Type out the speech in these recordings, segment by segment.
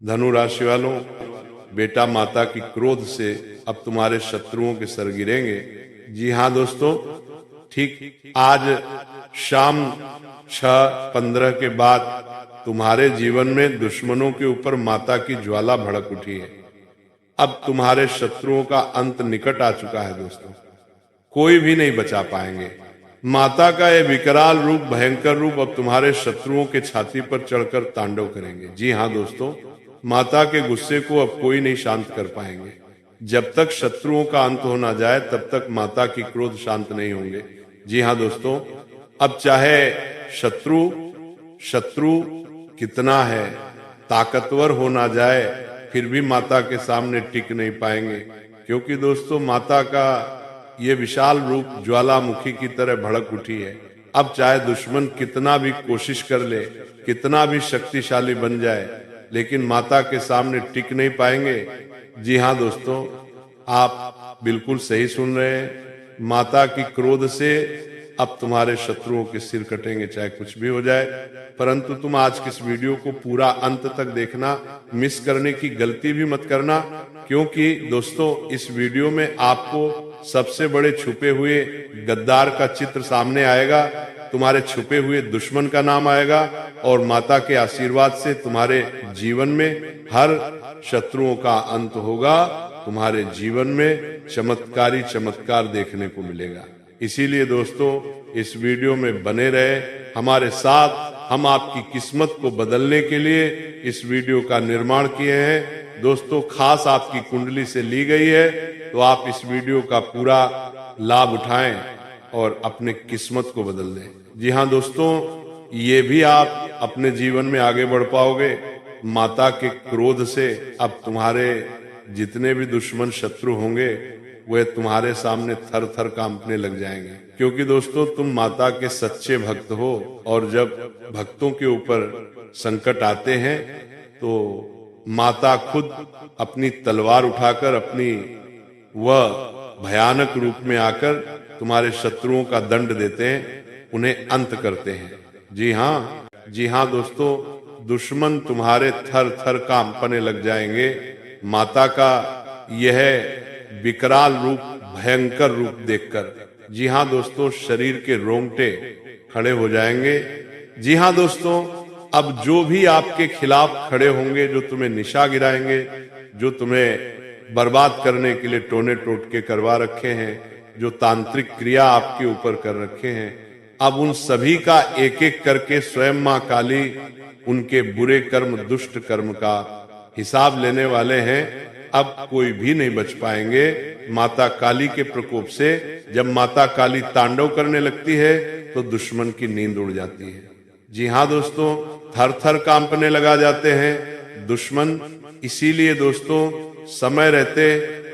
धनु राशि वालों, बेटा माता की क्रोध से अब तुम्हारे शत्रुओं के सर गिरेंगे। जी हाँ दोस्तों, ठीक आज शाम 6:15 के बाद तुम्हारे जीवन में दुश्मनों के ऊपर माता की ज्वाला भड़क उठी है। अब तुम्हारे शत्रुओं का अंत निकट आ चुका है दोस्तों, कोई भी नहीं बचा पाएंगे। माता का ये विकराल रूप, भयंकर रूप अब तुम्हारे शत्रुओं के छाती पर चढ़कर तांडव करेंगे। जी हाँ दोस्तों, माता के गुस्से को अब कोई नहीं शांत कर पाएंगे। जब तक शत्रुओं का अंत हो ना जाए तब तक माता की क्रोध शांत नहीं होंगे। जी हाँ दोस्तों, अब चाहे शत्रु कितना है ताकतवर हो ना जाए, फिर भी माता के सामने टिक नहीं पाएंगे, क्योंकि दोस्तों माता का ये विशाल रूप ज्वालामुखी की तरह भड़क उठी है। अब चाहे दुश्मन कितना भी कोशिश कर ले, कितना भी शक्तिशाली बन जाए, लेकिन माता के सामने टिक नहीं पाएंगे। जी हाँ दोस्तों, आप बिल्कुल सही सुन रहे हैं। माता की क्रोध से अब तुम्हारे शत्रुओं के सिर कटेंगे, चाहे कुछ भी हो जाए। परंतु तुम आज की इस वीडियो को पूरा अंत तक देखना, मिस करने की गलती भी मत करना, क्योंकि दोस्तों इस वीडियो में आपको सबसे बड़े छुपे हुए गद्दार का चित्र सामने आएगा, तुम्हारे छुपे हुए दुश्मन का नाम आएगा, और माता के आशीर्वाद से तुम्हारे जीवन में हर शत्रुओं का अंत होगा। तुम्हारे जीवन में चमत्कारी चमत्कार देखने को मिलेगा। इसीलिए दोस्तों इस वीडियो में बने रहे हमारे साथ। हम आपकी किस्मत को बदलने के लिए इस वीडियो का निर्माण किए हैं। दोस्तों खास आपकी कुंडली से ली गई है, तो आप इस वीडियो का पूरा लाभ उठाएं और अपने किस्मत को बदल दें। जी हाँ दोस्तों, ये भी आप अपने जीवन में आगे बढ़ पाओगे। माता के क्रोध से अब तुम्हारे जितने भी दुश्मन शत्रु होंगे वे तुम्हारे सामने थर थर कांपने लग जाएंगे, क्योंकि दोस्तों तुम माता के सच्चे भक्त हो, और जब भक्तों के ऊपर संकट आते हैं तो माता खुद अपनी तलवार उठाकर अपनी वह भयानक रूप में आकर तुम्हारे शत्रुओं का दंड देते हैं, उन्हें अंत करते हैं। जी हाँ दोस्तों, दुश्मन तुम्हारे थर थर कांपने लग जाएंगे माता का यह विकराल रूप, भयंकर रूप देखकर। जी हाँ दोस्तों, शरीर के रोंगटे खड़े हो जाएंगे। जी हाँ दोस्तों, अब जो भी आपके खिलाफ खड़े होंगे, जो तुम्हें निशा गिराएंगे, जो तुम्हें बर्बाद करने के लिए टोने टोटके करवा रखे हैं, जो तांत्रिक क्रिया आपके ऊपर कर रखे हैं, अब उन सभी का एक एक करके स्वयं मां काली उनके बुरे कर्म, दुष्ट कर्म का हिसाब लेने वाले हैं। अब कोई भी नहीं बच पाएंगे माता काली के प्रकोप से। जब माता काली तांडव करने लगती है तो दुश्मन की नींद उड़ जाती है। जी हाँ दोस्तों, थर थर कांपने लगा जाते हैं दुश्मन। इसीलिए दोस्तों समय रहते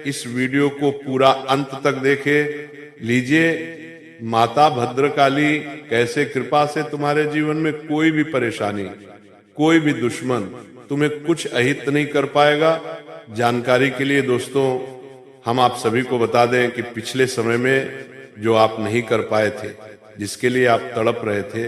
इस वीडियो को पूरा अंत तक देखे लीजिए। माता भद्रकाली कैसे कृपा से तुम्हारे जीवन में कोई भी परेशानी, कोई भी दुश्मन तुम्हें कुछ अहित नहीं कर पाएगा। जानकारी के लिए दोस्तों हम आप सभी को बता दें कि पिछले समय में जो आप नहीं कर पाए थे, जिसके लिए आप तड़प रहे थे,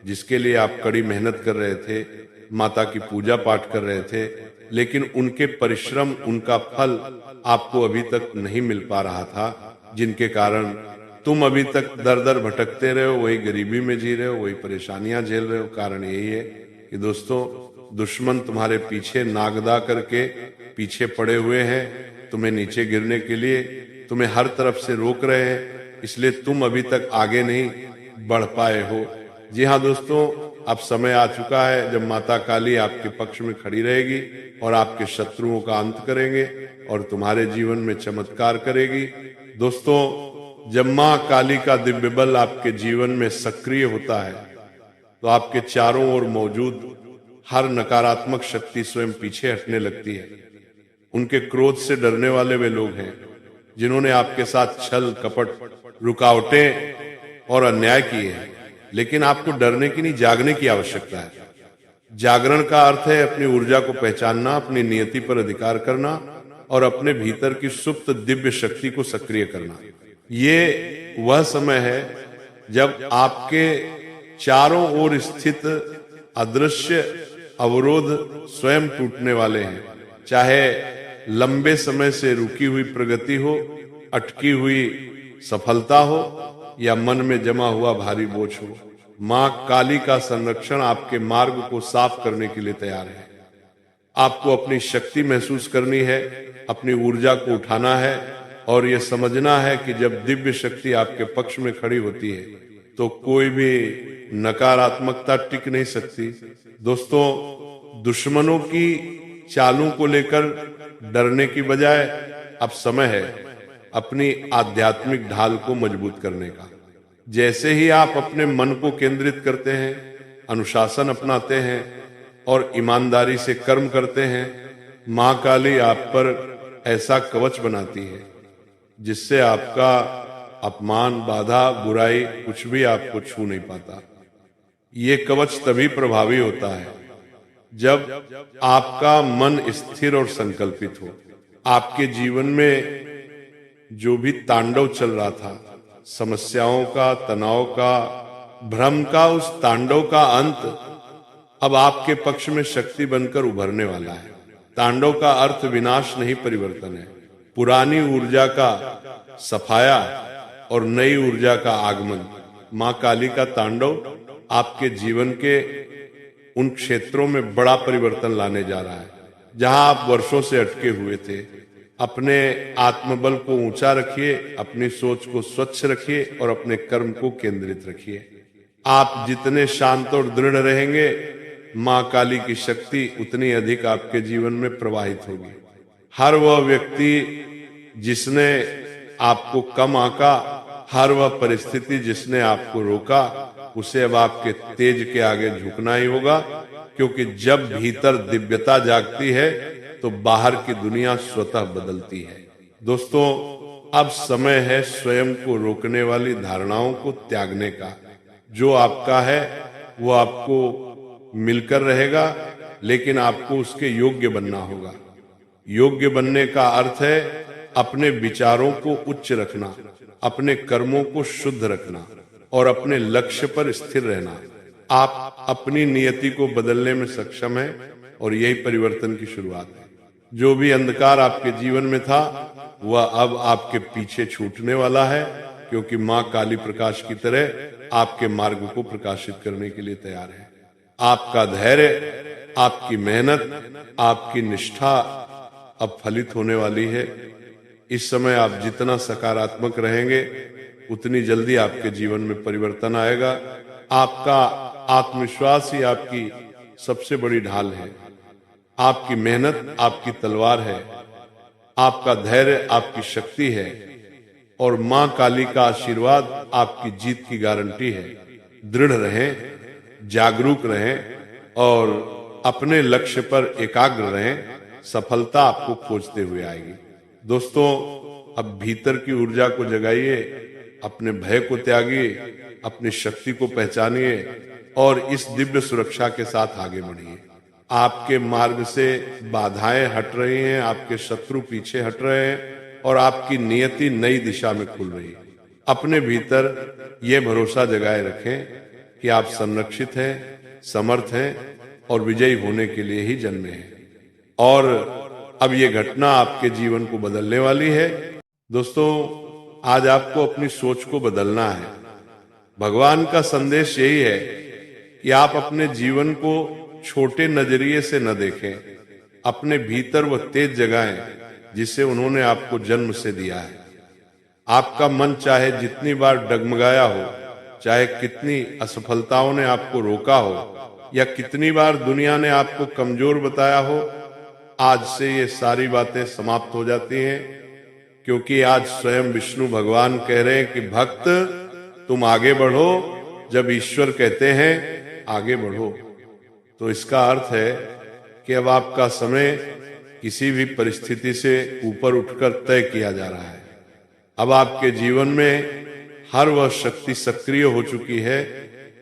जिसके लिए आप कड़ी मेहनत कर रहे थे, माता की पूजा पाठ कर रहे थे, लेकिन उनके परिश्रम, उनका फल आपको अभी तक नहीं मिल पा रहा था, जिनके कारण तुम अभी तक दर दर भटकते रहे हो, वही गरीबी में जी रहे हो, वही परेशानियां झेल रहे हो। कारण यही है कि दोस्तों दुश्मन तुम्हारे पीछे नागदा करके पीछे पड़े हुए हैं, तुम्हें नीचे गिरने के लिए, तुम्हें हर तरफ से रोक रहे हैं, इसलिए तुम अभी तक आगे नहीं बढ़ पाए हो। जी हाँ दोस्तों, अब समय आ चुका है जब माता काली आपके पक्ष में खड़ी रहेगी और आपके शत्रुओं का अंत करेंगे और तुम्हारे जीवन में चमत्कार करेगी। दोस्तों जब मां काली का दिव्य बल आपके जीवन में सक्रिय होता है तो आपके चारों ओर मौजूद हर नकारात्मक शक्ति स्वयं पीछे हटने लगती है। उनके क्रोध से डरने वाले वे लोग हैं जिन्होंने आपके साथ छल, कपट, रुकावटें और अन्याय किए हैं, लेकिन आपको डरने की नहीं, जागने की आवश्यकता है। जागरण का अर्थ है अपनी ऊर्जा को पहचानना, अपनी नियति पर अधिकार करना और अपने भीतर की सुप्त दिव्य शक्ति को सक्रिय करना। ये वह समय है जब आपके चारों ओर स्थित अदृश्य अवरोध स्वयं टूटने वाले हैं। चाहे लंबे समय से रुकी हुई प्रगति हो, अटकी हुई सफलता हो, या मन में जमा हुआ भारी बोझ हो, मां काली का संरक्षण आपके मार्ग को साफ करने के लिए तैयार है। आपको अपनी शक्ति महसूस करनी है, अपनी ऊर्जा को उठाना है और यह समझना है कि जब दिव्य शक्ति आपके पक्ष में खड़ी होती है तो कोई भी नकारात्मकता टिक नहीं सकती। दोस्तों, दुश्मनों की चालों को लेकर डरने की बजाय अब समय है अपनी आध्यात्मिक ढाल को मजबूत करने का। जैसे ही आप अपने मन को केंद्रित करते हैं, अनुशासन अपनाते हैं और ईमानदारी से कर्म करते हैं, मां काली आप पर ऐसा कवच बनाती है जिससे आपका अपमान, बाधा, बुराई कुछ भी आपको छू नहीं पाता। ये कवच तभी प्रभावी होता है जब आपका मन स्थिर और संकल्पित हो। आपके जीवन में जो भी तांडव चल रहा था, समस्याओं का, तनाव का, भ्रम का, उस तांडव का अंत अब आपके पक्ष में शक्ति बनकर उभरने वाला है। तांडव का अर्थ विनाश नहीं, परिवर्तन है। पुरानी ऊर्जा का सफाया और नई ऊर्जा का आगमन। मां काली का तांडव आपके जीवन के उन क्षेत्रों में बड़ा परिवर्तन लाने जा रहा है जहां आप वर्षों से अटके हुए थे। अपने आत्मबल को ऊंचा रखिए, अपनी सोच को स्वच्छ रखिए और अपने कर्म को केंद्रित रखिए। आप जितने शांत और दृढ़ रहेंगे, मां काली की शक्ति उतनी अधिक आपके जीवन में प्रवाहित होगी। हर वह व्यक्ति जिसने आपको कम आंका, हर वह परिस्थिति जिसने आपको रोका, उसे अब आपके तेज के आगे झुकना ही होगा, क्योंकि जब भीतर दिव्यता जागती है तो बाहर की दुनिया स्वतः बदलती है। दोस्तों, अब समय है स्वयं को रोकने वाली धारणाओं को त्यागने का। जो आपका है वो आपको मिलकर रहेगा, लेकिन आपको उसके योग्य बनना होगा। योग्य बनने का अर्थ है अपने विचारों को उच्च रखना, अपने कर्मों को शुद्ध रखना और अपने लक्ष्य पर स्थिर रहना। आप अपनी नियति को बदलने में सक्षम हैं और यही परिवर्तन की शुरुआत है। जो भी अंधकार आपके जीवन में था वह अब आपके पीछे छूटने वाला है, क्योंकि मां काली प्रकाश की तरह आपके मार्ग को प्रकाशित करने के लिए तैयार है। आपका धैर्य, आपकी मेहनत, आपकी निष्ठा अब फलित होने वाली है। इस समय आप जितना सकारात्मक रहेंगे उतनी जल्दी आपके जीवन में परिवर्तन आएगा। आपका आत्मविश्वास ही आपकी सबसे बड़ी ढाल है। आपकी मेहनत आपकी तलवार है, आपका धैर्य आपकी शक्ति है और मां काली का आशीर्वाद आपकी जीत की गारंटी है। दृढ़ रहें, जागरूक रहें और अपने लक्ष्य पर एकाग्र रहें। सफलता आपको खोजते हुए आएगी। दोस्तों, अब भीतर की ऊर्जा को जगाइए, अपने भय को त्यागिए, अपनी शक्ति को पहचानिए और इस दिव्य सुरक्षा के साथ आगे बढ़िए। आपके मार्ग से बाधाएं हट रही हैं, आपके शत्रु पीछे हट रहे हैं और आपकी नियति नई दिशा में खुल रही है। अपने भीतर ये भरोसा जगाए रखें कि आप संरक्षित हैं, समर्थ हैं और विजयी होने के लिए ही जन्मे हैं। और अब ये घटना आपके जीवन को बदलने वाली है। दोस्तों, आज आपको अपनी सोच को बदलना है। भगवान का संदेश यही है कि आप अपने जीवन को छोटे नजरिए से न देखें, अपने भीतर वह तेज जगाएं जिसे उन्होंने आपको जन्म से दिया है। आपका मन चाहे जितनी बार डगमगाया हो, चाहे कितनी असफलताओं ने आपको रोका हो या कितनी बार दुनिया ने आपको कमजोर बताया हो, आज से ये सारी बातें समाप्त हो जाती हैं, क्योंकि आज स्वयं विष्णु भगवान कह रहे हैं कि भक्त तुम आगे बढ़ो। जब ईश्वर कहते हैं आगे बढ़ो, तो इसका अर्थ है कि अब आपका समय किसी भी परिस्थिति से ऊपर उठकर तय किया जा रहा है। अब आपके जीवन में हर वह शक्ति सक्रिय हो चुकी है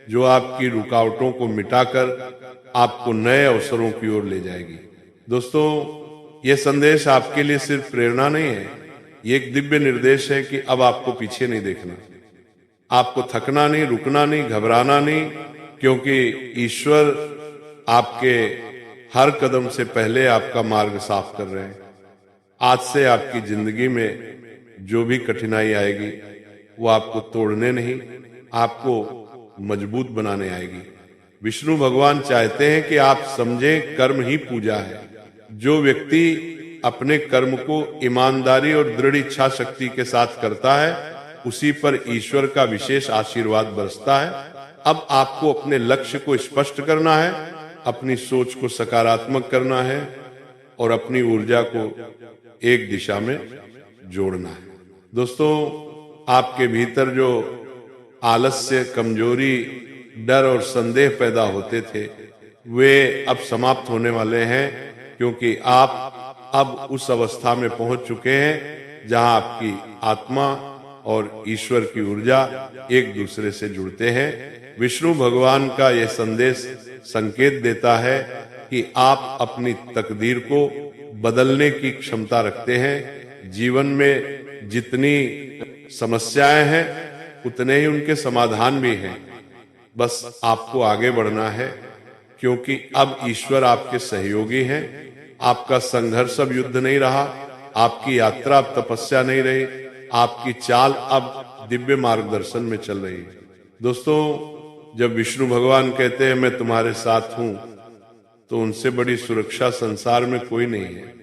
जो आपकी रुकावटों को मिटाकर आपको नए अवसरों की ओर ले जाएगी। दोस्तों, यह संदेश आपके लिए सिर्फ प्रेरणा नहीं है, ये एक दिव्य निर्देश है कि अब आपको पीछे नहीं देखना, आपको थकना नहीं, रुकना नहीं, घबराना नहीं, क्योंकि ईश्वर आपके हर कदम से पहले आपका मार्ग साफ कर रहे हैं। आज से आपकी जिंदगी में जो भी कठिनाई आएगी वो आपको तोड़ने नहीं, आपको मजबूत बनाने आएगी। विष्णु भगवान चाहते हैं कि आप समझें कर्म ही पूजा है। जो व्यक्ति अपने कर्म को ईमानदारी और दृढ़ इच्छा शक्ति के साथ करता है उसी पर ईश्वर का विशेष आशीर्वाद बरसता है। अब आपको अपने लक्ष्य को स्पष्ट करना है, अपनी सोच को सकारात्मक करना है और अपनी ऊर्जा को एक दिशा में जोड़ना है। दोस्तों, आपके भीतर जो आलस्य, कमजोरी, डर और संदेह पैदा होते थे वे अब समाप्त होने वाले हैं, क्योंकि आप अब उस अवस्था में पहुंच चुके हैं जहां आपकी आत्मा और ईश्वर की ऊर्जा एक दूसरे से जुड़ते हैं। विष्णु भगवान का यह संदेश संकेत देता है कि आप अपनी तकदीर को बदलने की क्षमता रखते हैं। जीवन में जितनी समस्याएं हैं उतने ही उनके समाधान भी हैं। बस आपको आगे बढ़ना है, क्योंकि अब ईश्वर आपके सहयोगी हैं। आपका संघर्ष अब युद्ध नहीं रहा, आपकी यात्रा अब तपस्या नहीं रही, आपकी चाल अब दिव्य मार्गदर्शन में चल रही है। दोस्तों, जब विष्णु भगवान कहते हैं मैं तुम्हारे साथ हूं, तो उनसे बड़ी सुरक्षा संसार में कोई नहीं है।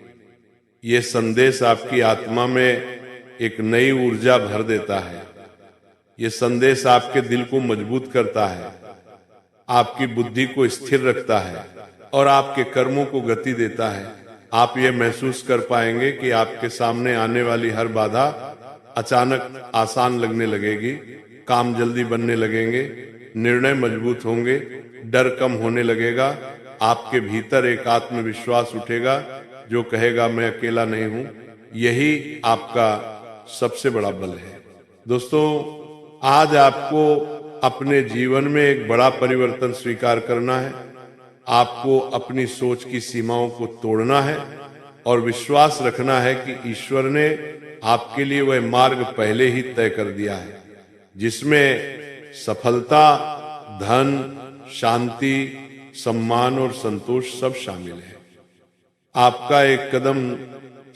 ये संदेश आपकी आत्मा में एक नई ऊर्जा भर देता है। ये संदेश आपके दिल को मजबूत करता है, आपकी बुद्धि को स्थिर रखता है और आपके कर्मों को गति देता है। आप ये महसूस कर पाएंगे कि आपके सामने आने वाली हर बाधा अचानक आसान लगने लगेगी, काम जल्दी बनने लगेंगे, निर्णय मजबूत होंगे, डर कम होने लगेगा। आपके भीतर एक आत्मविश्वास उठेगा जो कहेगा मैं अकेला नहीं हूं। यही आपका सबसे बड़ा बल है। दोस्तों, आज आपको अपने जीवन में एक बड़ा परिवर्तन स्वीकार करना है। आपको अपनी सोच की सीमाओं को तोड़ना है और विश्वास रखना है कि ईश्वर ने आपके लिए वह मार्ग पहले ही तय कर दिया है, जिसमें सफलता, धन, शांति, सम्मान और संतोष सब शामिल है। आपका एक कदम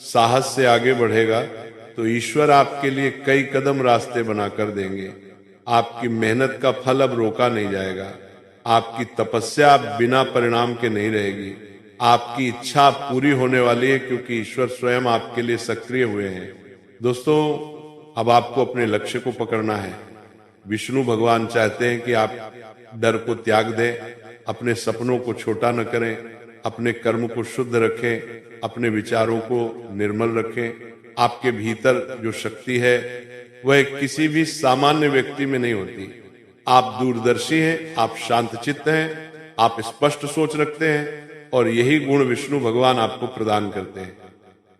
साहस से आगे बढ़ेगा तो ईश्वर आपके लिए कई कदम रास्ते बनाकर देंगे। आपकी मेहनत का फल अब रोका नहीं जाएगा। आपकी तपस्या बिना परिणाम के नहीं रहेगी। आपकी इच्छा पूरी होने वाली है, क्योंकि ईश्वर स्वयं आपके लिए सक्रिय हुए हैं। दोस्तों, अब आपको अपने लक्ष्य को पकड़ना है। विष्णु भगवान चाहते हैं कि आप डर को त्याग दें, अपने सपनों को छोटा न करें, अपने कर्म को शुद्ध रखें, अपने विचारों को निर्मल रखें। आपके भीतर जो शक्ति है वह किसी भी सामान्य व्यक्ति में नहीं होती। आप दूरदर्शी हैं, आप शांतचित्त हैं, आप स्पष्ट सोच रखते हैं और यही गुण विष्णु भगवान आपको प्रदान करते हैं।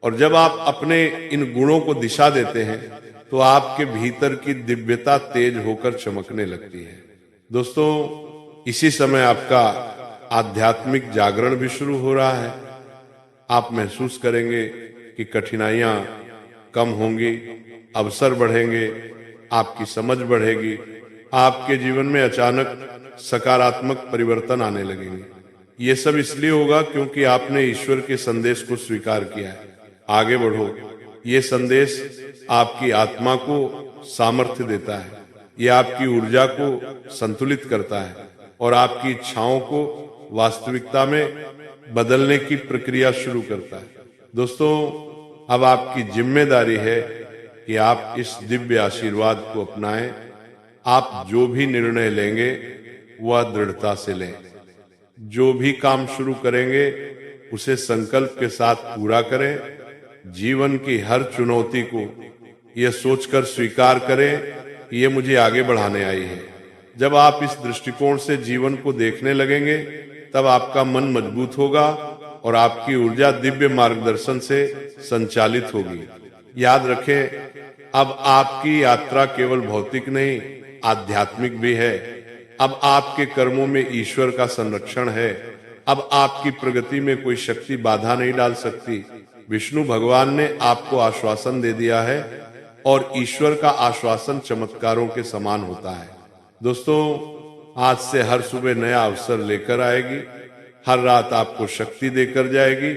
और जब आप अपने इन गुणों को दिशा देते हैं तो आपके भीतर की दिव्यता तेज होकर चमकने लगती है। दोस्तों, इसी समय आपका आध्यात्मिक जागरण भी शुरू हो रहा है। आप महसूस करेंगे कि कठिनाइयां कम होंगी, अवसर बढ़ेंगे, आपकी समझ बढ़ेगी, आपके जीवन में अचानक सकारात्मक परिवर्तन आने लगेंगे। ये सब इसलिए होगा क्योंकि आपने ईश्वर के संदेश को स्वीकार किया है। आगे बढ़ो। ये संदेश आपकी आत्मा को सामर्थ्य देता है, ये आपकी ऊर्जा को संतुलित करता है और आपकी इच्छाओं को वास्तविकता में बदलने की प्रक्रिया शुरू करता है। दोस्तों, अब आपकी जिम्मेदारी है कि आप इस दिव्य आशीर्वाद को अपनाएं। आप जो भी निर्णय लेंगे वह दृढ़ता से लें। जो भी काम शुरू करेंगे उसे संकल्प के साथ पूरा करें। जीवन की हर चुनौती को यह सोचकर स्वीकार करें कि यह मुझे आगे बढ़ाने आई है। जब आप इस दृष्टिकोण से जीवन को देखने लगेंगे तब आपका मन मजबूत होगा और आपकी ऊर्जा दिव्य मार्गदर्शन से संचालित होगी। याद रखें, अब आपकी यात्रा केवल भौतिक नहीं, आध्यात्मिक भी है। अब आपके कर्मों में ईश्वर का संरक्षण है। अब आपकी प्रगति में कोई शक्ति बाधा नहीं डाल सकती। विष्णु भगवान ने आपको आश्वासन दे दिया है और ईश्वर का आश्वासन चमत्कारों के समान होता है। दोस्तों, आज से हर सुबह नया अवसर लेकर आएगी। हर रात आपको शक्ति देकर जाएगी,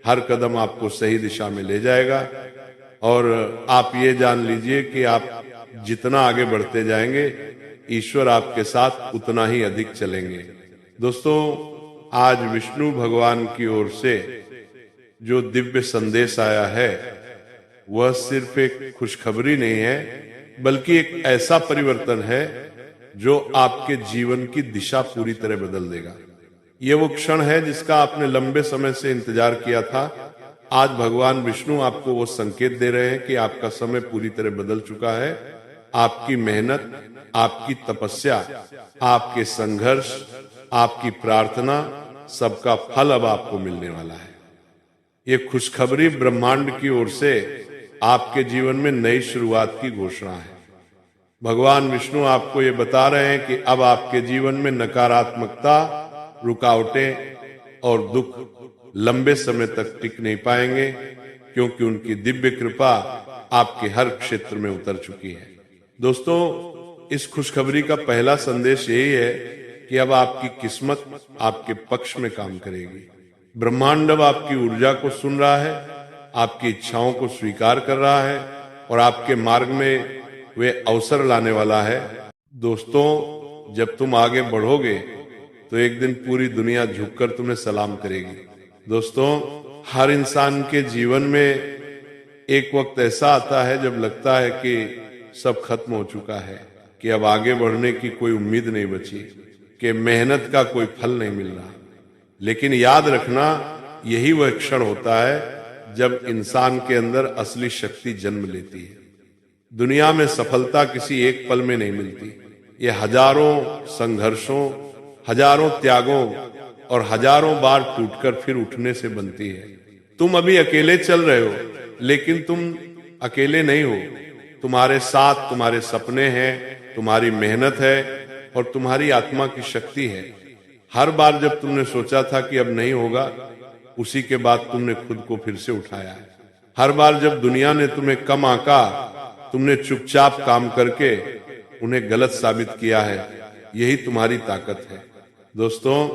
हर कदम आपको सही दिशा में ले जाएगा। और आप ये जान लीजिए कि आप जितना आगे बढ़ते जाएंगे, ईश्वर आपके साथ उतना ही अधिक चलेंगे। दोस्तों, आज विष्णु भगवान की ओर से जो दिव्य संदेश आया है, वह सिर्फ एक खुशखबरी नहीं है, बल्कि एक ऐसा परिवर्तन है जो आपके जीवन की दिशा पूरी तरह बदल देगा। ये वो क्षण है जिसका आपने लंबे समय से इंतजार किया था। आज भगवान विष्णु आपको वो संकेत दे रहे हैं कि आपका समय पूरी तरह बदल चुका है। आपकी मेहनत, आपकी तपस्या, आपके संघर्ष, आपकी प्रार्थना, सबका फल अब आपको मिलने वाला है। ये खुशखबरी ब्रह्मांड की ओर से आपके जीवन में नई शुरुआत की घोषणा है। भगवान विष्णु आपको ये बता रहे हैं कि अब आपके जीवन में नकारात्मकता, रुकावटें और दुख लंबे समय तक टिक नहीं पाएंगे, क्योंकि उनकी दिव्य कृपा आपके हर क्षेत्र में उतर चुकी है। दोस्तों, इस खुशखबरी का पहला संदेश यही है कि अब आपकी किस्मत आपके पक्ष में काम करेगी। ब्रह्मांड अब आपकी ऊर्जा को सुन रहा है, आपकी इच्छाओं को स्वीकार कर रहा है और आपके मार्ग में वे अवसर लाने वाला है। दोस्तों, जब तुम आगे बढ़ोगे तो एक दिन पूरी दुनिया झुककर तुम्हें सलाम करेगी। दोस्तों, हर इंसान के जीवन में एक वक्त ऐसा आता है जब लगता है कि सब खत्म हो चुका है, कि अब आगे बढ़ने की कोई उम्मीद नहीं बची, कि मेहनत का कोई फल नहीं मिल रहा। लेकिन याद रखना, यही वह क्षण होता है जब इंसान के अंदर असली शक्ति जन्म लेती है। दुनिया में सफलता किसी एक पल में नहीं मिलती। ये हजारों संघर्षों, हजारों त्यागों और हजारों बार टूटकर फिर उठने से बनती है। तुम अभी अकेले चल रहे हो, लेकिन तुम अकेले नहीं हो। तुम्हारे साथ तुम्हारे सपने हैं, तुम्हारी मेहनत है और तुम्हारी आत्मा की शक्ति है। हर बार जब तुमने सोचा था कि अब नहीं होगा, उसी के बाद तुमने खुद को फिर से उठाया है। हर बार जब दुनिया ने तुम्हें कम आंका, तुमने चुपचाप काम करके उन्हें गलत साबित किया है। यही तुम्हारी ताकत है। दोस्तों,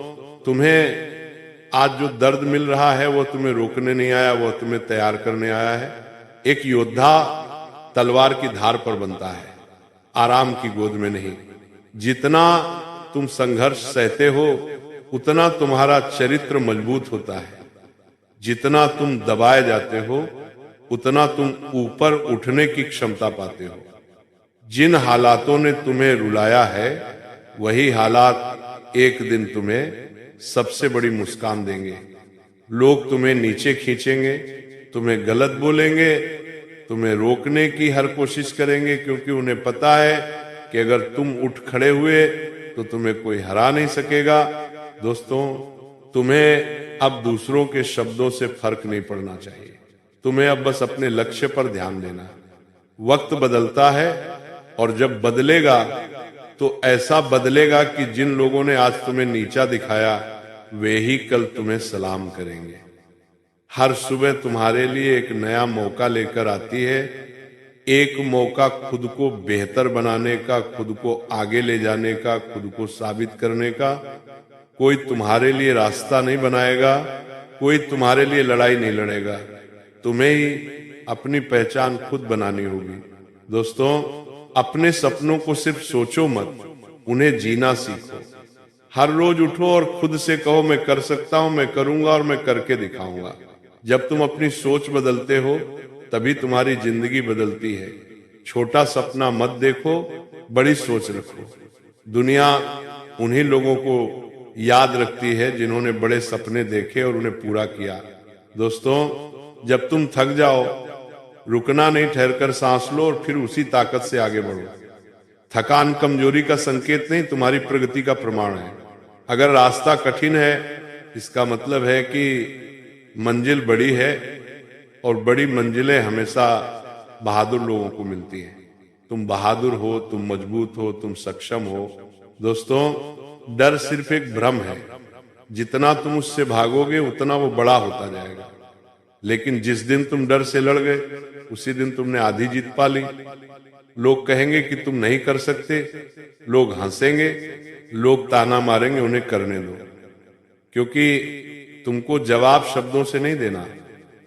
तुम्हें आज जो दर्द मिल रहा है वो तुम्हें रोकने नहीं आया, वो तुम्हें तैयार करने आया है। एक योद्धा तलवार की धार पर बनता है, आराम की गोद में नहीं। जितना तुम संघर्ष सहते हो, उतना तुम्हारा चरित्र मजबूत होता है। जितना तुम दबाए जाते हो, उतना तुम ऊपर उठने की क्षमता पाते हो। जिन हालातों ने तुम्हें रुलाया है, वही हालात एक दिन तुम्हें सबसे बड़ी मुस्कान देंगे। लोग तुम्हें नीचे खींचेंगे, तुम्हें गलत बोलेंगे, तुम्हें रोकने की हर कोशिश करेंगे, क्योंकि उन्हें पता है कि अगर तुम उठ खड़े हुए तो तुम्हें कोई हरा नहीं सकेगा। दोस्तों, तुम्हें अब दूसरों के शब्दों से फर्क नहीं पड़ना चाहिए। तुम्हें अब बस अपने लक्ष्य पर ध्यान देना है। वक्त बदलता है और जब बदलेगा तो ऐसा बदलेगा कि जिन लोगों ने आज तुम्हें नीचा दिखाया, वे ही कल तुम्हें सलाम करेंगे। हर सुबह तुम्हारे लिए एक नया मौका लेकर आती है। एक मौका खुद को बेहतर बनाने का, खुद को आगे ले जाने का, खुद को साबित करने का। कोई तुम्हारे लिए रास्ता नहीं बनाएगा, कोई तुम्हारे लिए लड़ाई नहीं लड़ेगा। तुम्हें ही अपनी पहचान खुद बनानी होगी। दोस्तों, अपने सपनों को सिर्फ सोचो मत, उन्हें जीना सीखो। हर रोज उठो और खुद से कहो, मैं कर सकता हूं, मैं करूंगा और मैं करके दिखाऊंगा। जब तुम अपनी सोच बदलते हो, तभी तुम्हारी जिंदगी बदलती है। छोटा सपना मत देखो, बड़ी सोच रखो। दुनिया उन्हीं लोगों को याद रखती है जिन्होंने बड़े सपने देखे और उन्हें पूरा किया। दोस्तों, जब तुम थक जाओ, रुकना नहीं, ठहरकर सांस लो और फिर उसी ताकत से आगे बढ़ो। थकान कमजोरी का संकेत नहीं, तुम्हारी प्रगति का प्रमाण है। अगर रास्ता कठिन है, इसका मतलब है कि मंजिल बड़ी है और बड़ी मंजिलें हमेशा बहादुर लोगों को मिलती हैं। तुम बहादुर हो, तुम मजबूत हो, तुम सक्षम हो। दोस्तों, डर सिर्फ एक भ्रम है। जितना तुम उससे भागोगे, उतना वो बड़ा होता जाएगा। लेकिन जिस दिन तुम डर से लड़ गए, उसी दिन तुमने आधी जीत पा ली। लोग कहेंगे कि तुम नहीं कर सकते, लोग हंसेंगे, लोग ताना मारेंगे, उन्हें करने दो। क्योंकि तुमको जवाब शब्दों से नहीं देना,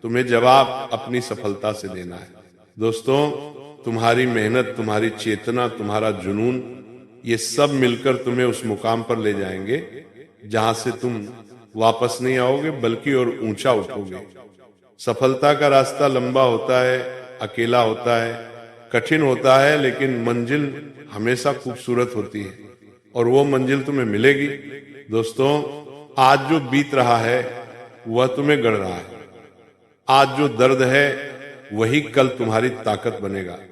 तुम्हें जवाब अपनी सफलता से देना है। दोस्तों, तुम्हारी मेहनत, तुम्हारी चेतना, तुम्हारा जुनून, ये सब मिलकर तुम्हें उस मुकाम पर ले जाएंगे जहां से तुम वापस नहीं आओगे, बल्कि और ऊंचा उठोगे। सफलता का रास्ता लंबा होता है, अकेला होता है, कठिन होता है, लेकिन मंजिल हमेशा खूबसूरत होती है और वो मंजिल तुम्हें मिलेगी। दोस्तों, आज जो बीत रहा है वह तुम्हें गढ़ रहा है। आज जो दर्द है वही कल तुम्हारी ताकत बनेगा।